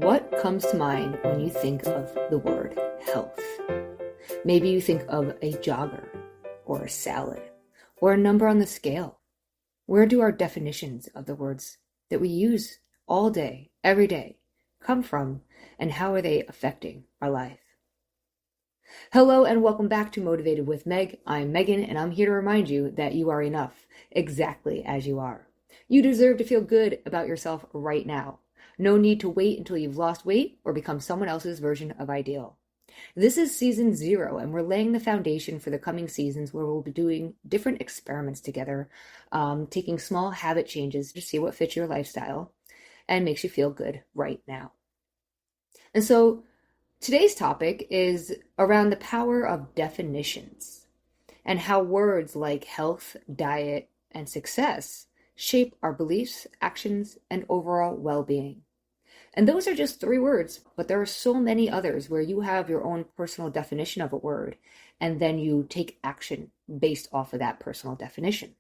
What comes to mind when you think of the word health? Maybe you think of a jogger, or a salad, or a number on the scale. Where do our definitions of the words that we use all day, every day, come from, and how are they affecting our life? Hello and welcome back to Motivated with Meg. I'm Megan and I'm here to remind you that you are enough, exactly as you are. You deserve to feel good about yourself right now. No need to wait until you've lost weight or become someone else's version of ideal. This is season 0 and we're laying the foundation for the coming seasons where we'll be doing different experiments together, taking small habit changes to see what fits your lifestyle and makes you feel good right now. And so today's topic is around the power of definitions and how words like health, diet, and success shape our beliefs, actions, and overall well-being. And those are just 3 words, but there are so many others where you have your own personal definition of a word, and then you take action based off of that personal definition.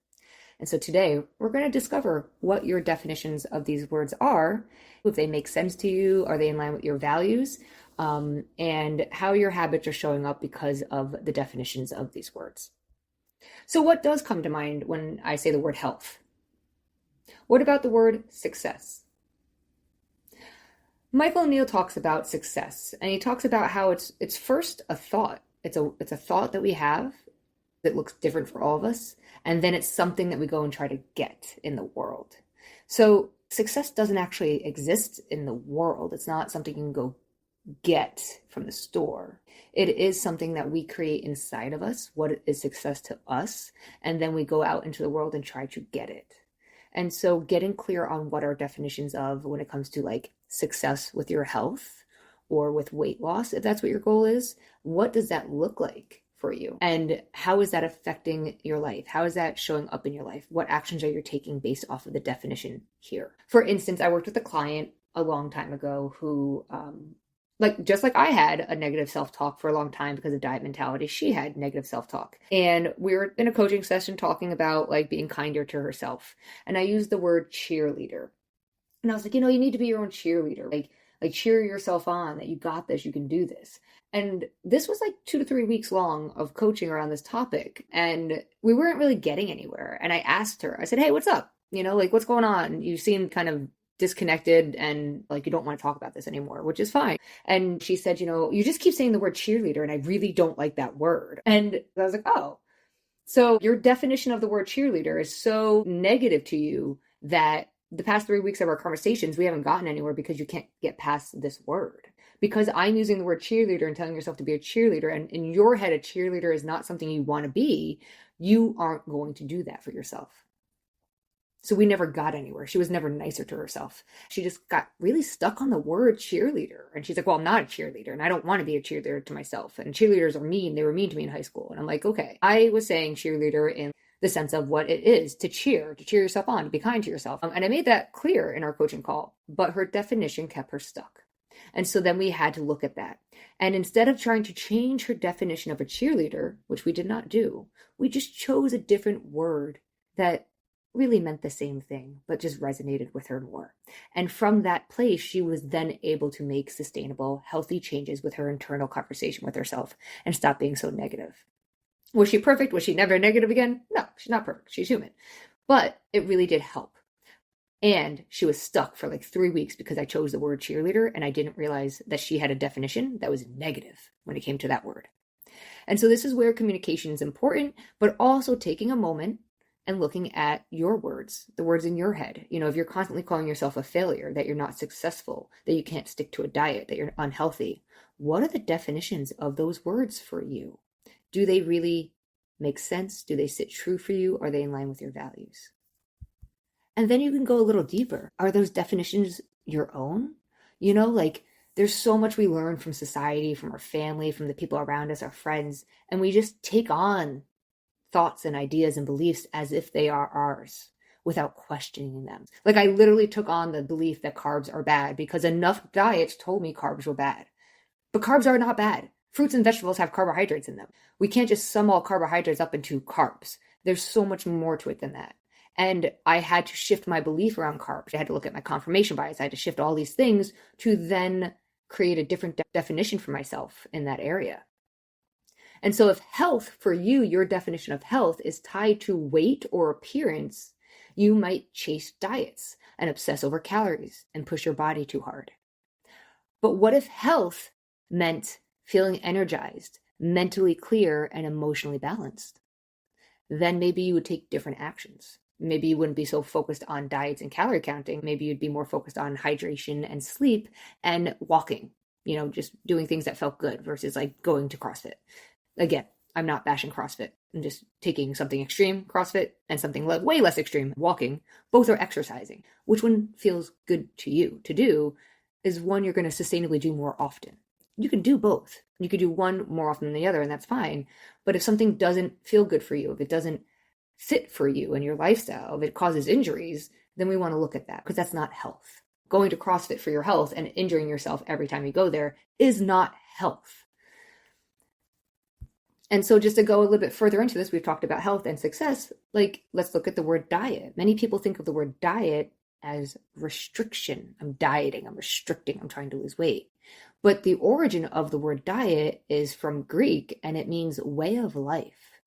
And so today, we're going to discover what your definitions of these words are, if they make sense to you, are they in line with your values, and how your habits are showing up because of the definitions of these words. So what does come to mind when I say the word health? What about the word success? Michael Neal talks about success, and he talks about how it's first a thought. It's a thought that we have that looks different for all of us, and then it's something that we go and try to get in the world. So success doesn't actually exist in the world. It's not something you can go get from the store. It is something that we create inside of us, what is success to us, and then we go out into the world and try to get it. And so getting clear on what our definitions of when it comes to like success with your health or with weight loss, if that's what your goal is, what does that look like for you? And how is that affecting your life? How is that showing up in your life? What actions are you taking based off of the definition here? For instance, I worked with a client a long time ago who, just like I had a negative self-talk for a long time because of diet mentality, she had negative self-talk. And we were in a coaching session talking about like being kinder to herself. And I used the word cheerleader. And I was like, you need to be your own cheerleader. Like cheer yourself on that you got this, you can do this. And this was like 2 to 3 weeks long of coaching around this topic. And we weren't really getting anywhere. And I asked her, I said, hey, what's up? What's going on? You seem kind of disconnected and like you don't want to talk about this anymore, which is fine. And she said, you just keep saying the word cheerleader and I really don't like that word. And I was like, oh, so your definition of the word cheerleader is so negative to you that the past 3 weeks of our conversations, we haven't gotten anywhere because you can't get past this word. Because I'm using the word cheerleader and telling yourself to be a cheerleader, and in your head, a cheerleader is not something you want to be, you aren't going to do that for yourself. So we never got anywhere. She was never nicer to herself. She just got really stuck on the word cheerleader. And she's like, well, I'm not a cheerleader and I don't want to be a cheerleader to myself. And cheerleaders are mean. They were mean to me in high school. And I'm like, okay, I was saying cheerleader in the sense of what it is to cheer yourself on, to be kind to yourself. And I made that clear in our coaching call, but her definition kept her stuck. And so then we had to look at that. And instead of trying to change her definition of a cheerleader, which we did not do, we just chose a different word that really meant the same thing, but just resonated with her more. And from that place, she was then able to make sustainable, healthy changes with her internal conversation with herself and stop being so negative. Was she perfect? Was she never negative again? No, she's not perfect. She's human. But it really did help. And she was stuck for like 3 weeks because I chose the word cheerleader and I didn't realize that she had a definition that was negative when it came to that word. And so this is where communication is important, but also taking a moment and looking at your words, the words in your head. If you're constantly calling yourself a failure, that you're not successful, that you can't stick to a diet, that you're unhealthy, what are the definitions of those words for you? Do they really make sense? Do they sit true for you? Are they in line with your values? And then you can go a little deeper. Are those definitions your own? There's so much we learn from society, from our family, from the people around us, our friends, and we just take on thoughts and ideas and beliefs as if they are ours without questioning them. Like I literally took on the belief that carbs are bad because enough diets told me carbs were bad. But carbs are not bad. Fruits and vegetables have carbohydrates in them. We can't just sum all carbohydrates up into carbs. There's so much more to it than that. And I had to shift my belief around carbs. I had to look at my confirmation bias. I had to shift all these things to then create a different definition for myself in that area. And so if health for you, your definition of health is tied to weight or appearance, you might chase diets and obsess over calories and push your body too hard. But what if health meant feeling energized, mentally clear, and emotionally balanced? Then maybe you would take different actions. Maybe you wouldn't be so focused on diets and calorie counting. Maybe you'd be more focused on hydration and sleep and walking, just doing things that felt good versus like going to CrossFit. Again, I'm not bashing CrossFit. I'm just taking something extreme, CrossFit, and something way less extreme, walking. Both are exercising. Which one feels good to you to do is one you're going to sustainably do more often. You can do both. You could do one more often than the other, and that's fine. But if something doesn't feel good for you, if it doesn't fit for you and your lifestyle, if it causes injuries, then we want to look at that, because that's not health. Going to CrossFit for your health and injuring yourself every time you go there is not health. And so just to go a little bit further into this, we've talked about health and success. Let's look at the word diet. Many people think of the word diet as restriction. I'm dieting, I'm restricting, I'm trying to lose weight. But the origin of the word diet is from Greek, and it means way of life.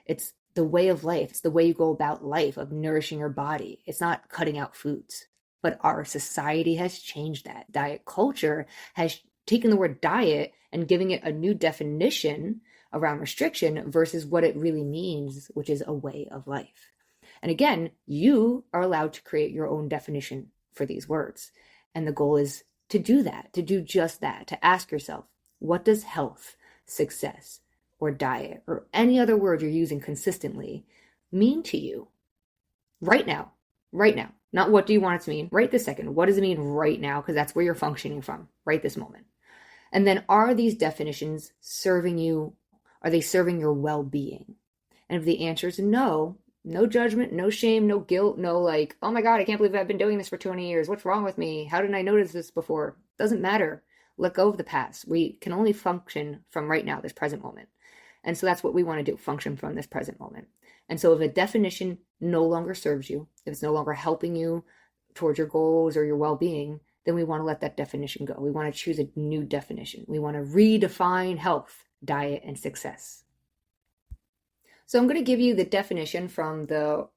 It's the way of life. It's the way you go about life, of nourishing your body. It's not cutting out foods. But our society has changed that. Diet culture has taken the word diet and giving it a new definition around restriction versus what it really means, which is a way of life. And again, you are allowed to create your own definition for these words. And the goal is to do that, to do just that, to ask yourself, what does health, success, or diet, or any other word you're using consistently mean to you right now? Right now. Not what do you want it to mean right this second. What does it mean right now? Because that's where you're functioning from, right this moment. And then are these definitions serving you? Are they serving your well-being? And if the answer is no, no judgment, no shame, no guilt, no like, oh my God, I can't believe I've been doing this for 20 years. What's wrong with me? How didn't I notice this before? Doesn't matter. Let go of the past. We can only function from right now, this present moment. And so that's what we want to do, function from this present moment. And so if a definition no longer serves you, if it's no longer helping you towards your goals or your well-being, then we want to let that definition go. We want to choose a new definition. We want to redefine health, diet, and success. So I'm going to give you the definition from the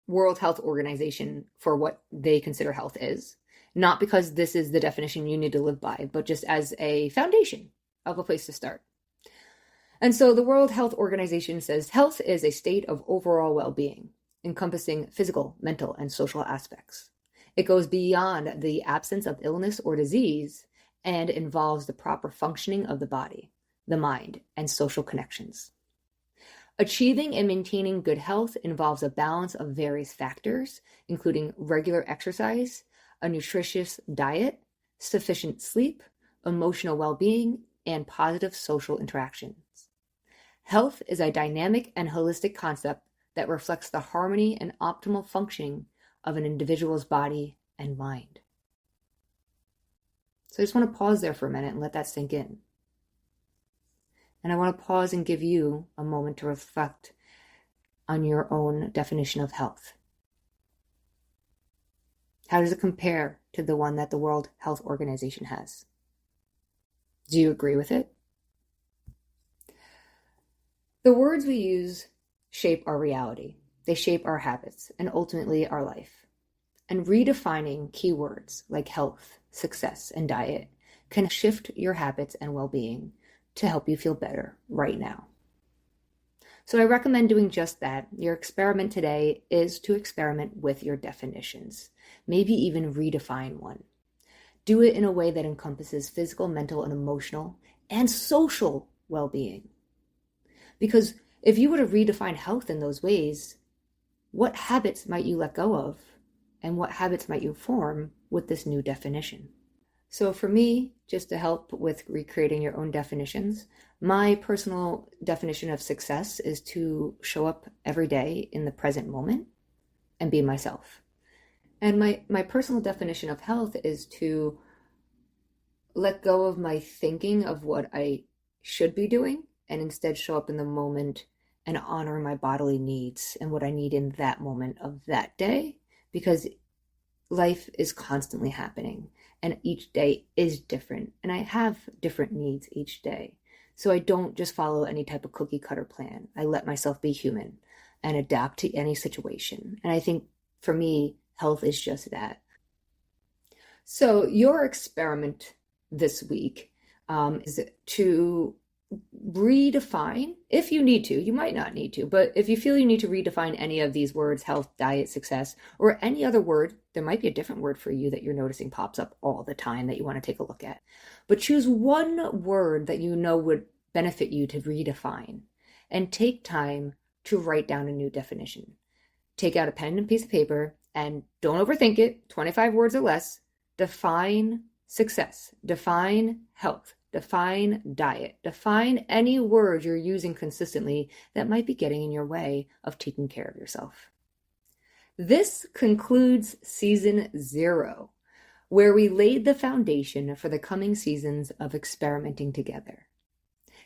World Health Organization for what they consider health is. Not because this is the definition you need to live by, but just as a foundation of a place to start. And so the World Health Organization says health is a state of overall well-being, encompassing physical, mental, and social aspects. It goes beyond the absence of illness or disease and involves the proper functioning of the body, the mind, and social connections. Achieving and maintaining good health involves a balance of various factors, including regular exercise, a nutritious diet, sufficient sleep, emotional well-being, and positive social interactions. Health is a dynamic and holistic concept that reflects the harmony and optimal functioning of an individual's body and mind. So I just want to pause there for a minute and let that sink in. And I want to pause and give you a moment to reflect on your own definition of health. How does it compare to the one that the World Health Organization has? Do you agree with it? The words we use shape our reality. They shape our habits and ultimately our life. And redefining key words like health, success, and diet can shift your habits and well-being to help you feel better right now. So I recommend doing just that. Your experiment today is to experiment with your definitions. Maybe even redefine one. Do it in a way that encompasses physical, mental, and emotional, and social well-being. Because if you were to redefine health in those ways, what habits might you let go of? And what habits might you form with this new definition? So for me, just to help with recreating your own definitions, my personal definition of success is to show up every day in the present moment and be myself. And my personal definition of health is to let go of my thinking of what I should be doing and instead show up in the moment and honor my bodily needs and what I need in that moment of that day, because life is constantly happening and each day is different and I have different needs each day. So I don't just follow any type of cookie cutter plan. I let myself be human and adapt to any situation. And I think for me, health is just that. So your experiment this week is to redefine, if you need to, you might not need to, but if you feel you need to redefine any of these words, health, diet, success, or any other word, there might be a different word for you that you're noticing pops up all the time that you want to take a look at. But choose one word that you know would benefit you to redefine and take time to write down a new definition. Take out a pen and piece of paper and don't overthink it, 25 words or less. Define success, define health, define diet, define any word you're using consistently that might be getting in your way of taking care of yourself. This concludes season 0, where we laid the foundation for the coming seasons of experimenting together.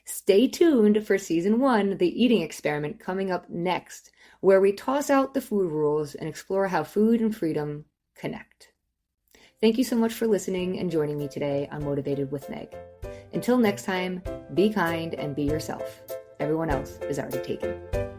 Stay tuned for season 1, the eating experiment, coming up next, where we toss out the food rules and explore how food and freedom connect. Thank you so much for listening and joining me today on Motivated with Meg. Until next time, be kind and be yourself. Everyone else is already taken.